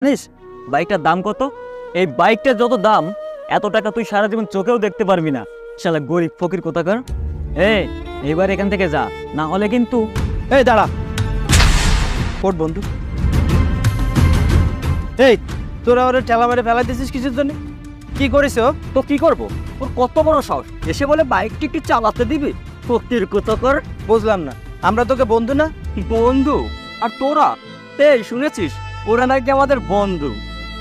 জানিস বাইকটার দাম কত? এই বাইকটার যত দাম এত টাকা তুই সারা জীবন চোখেও দেখতে পারবি না। শালা গরিব ফকির কোথাকার। এইবার এখান থেকে যা, না হলে কিন্তু। এই দাঁড়া, কোট বন্ধু। এই তোরা ওরে ঠেলা মেরে ফেলাই দিছিস কিসের জন্য? কি করিস? তো কি করব? ওর কত বড় সাহস, এসে বলে বাইকটি একটু চালাতে দিবি। ফকির কোথাকার। বুঝলাম না, আমরা তোকে বন্ধু না? বন্ধু? আর তোরা? এই শুনেছিস ওরা নাকি আমাদের বন্ধু।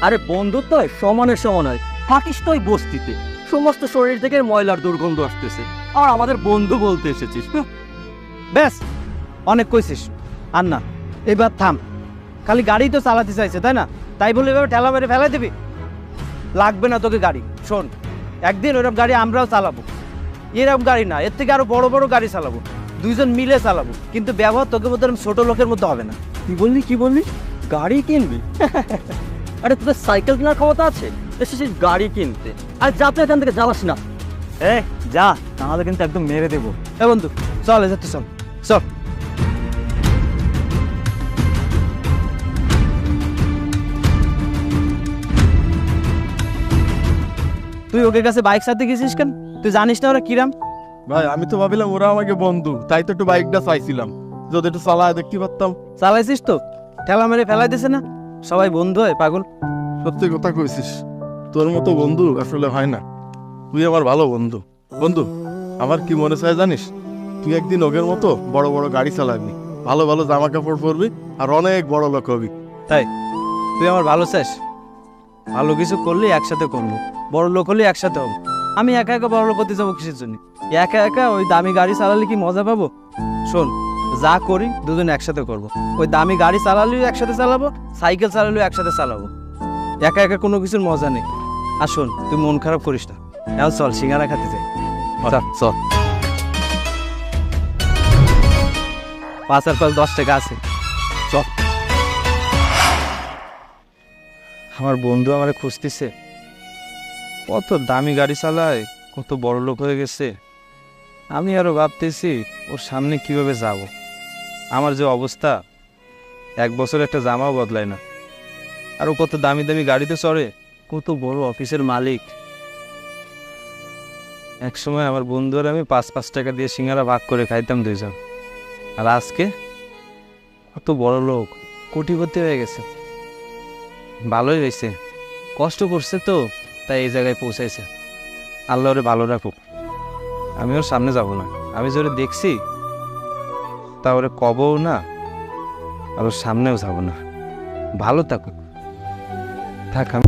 আরে বন্ধু তো সমানে সমান হয়। থাকিস তো ওই বস্তিতে, সমস্ত শরীর থেকে ময়লার দুর্গন্ধ আসতেছে, আর আমাদের বন্ধু বলতে এসেছিস? ব্যাস, অনেক কইছিস। আর না, এবার থাম। খালি গাড়ি তো চালাতে চাইছে, তাই না? তাই বলে এভাবে ঠেলা মেরে ফেলাই দিবি? লাগবে না তোকে গাড়ি। শোন, একদিন ওরকম গাড়ি আমরাও চালাবো। এরকম গাড়ি না, এর থেকে আরো বড় বড় গাড়ি চালাবো, দুইজন মিলে চালাবো। কিন্তু ব্যবহার তোকে মতো ছোট লোকের মধ্যে হবে না। কি বললি? গাড়ি কিনবি? আরে তোদের সাইকেল কেনার ক্ষমতা আছে, এসেছিস গাড়ি কিনতে? আর যা তো এখান থেকে যাবাস না। যা, তাহলে কিন্তু একদম মেরে দেবো। এ বন্ধু, চল যাতে, চল চল। তুই ওকে কাছে বাইক সাথে গেছিস কেন? তুই জানিস না ওরা কিরাম? ভাই আমি তো ভাবিলাম ওরা আমাকে বন্ধু, তাই তো একটু বাইকটা চাইছিলাম, যদি একটু চালায় দেখতে পারতাম। চালাইছিস তো, ঠেলা মেরে ফেলাই দিছে না। সবাই বন্ধু হয় পাগল। সত্যি কথা কইছিস, তোর মতো বন্ধু আসলে হয় না। তুই আমার ভালো বন্ধু। বন্ধু, আমার কি মনে চায় জানিস? তুই একদিন ওগের মতো বড় বড় গাড়ি চালাবি, ভালো ভালো জামা কাপড় পরবি, আর অনেক বড় লোক হবি। তাই তুই আমার ভালো চাস? ভালো কিছু করলে একসাথে করবো, বড় লোক হলে একসাথে হবো। আমি একা একা বড় লোক হতে যাবো কিসের জন্য? একা একা ওই দামি গাড়ি চালালে কি মজা পাবো? শোন, যা করি দুজন একসাথে করব। ওই দামি গাড়ি চালালেও একসাথে চালাবো, সাইকেল চালালেও একসাথে চালাবো। একা একা কোনো কিছুর মজা নেই। আর শোন, তুই মন খারাপ করিস না। এখন চল সিঙ্গারা খেতে যাই। চল। 5 আর 5 10 টাকা আছে। চল। আমার বন্ধু আমারে খুঁজতেছে, কত দামি গাড়ি চালায়, কত বড় লোক হয়ে গেছে। আমি আরো ভাবতেছি ওর সামনে কিভাবে যাব। আমার যে অবস্থা, 1 বছর একটা জামাও বদলায় না। আর ও কত দামি দামি গাড়িতে চড়ে, কত বড় অফিসের মালিক। এক সময় আমার বন্ধু আর আমি 5-5 টাকা দিয়ে সিঙ্গারা ভাগ করে খাইতাম দুইজন। আর আজকে কত বড় লোক, কোটিপতি হয়ে গেছে। ভালোই হয়েছে, কষ্ট করছে তো, তাই এই জায়গায় পৌঁছাইছে। আল্লাহ ওরে ভালো রাখুক। আমি ওর সামনে যাব না। আমি জোরে দেখছি তা ওরে কবও না, আর ওর সামনেও যাব না। ভালো থাকুক, থাক। আমি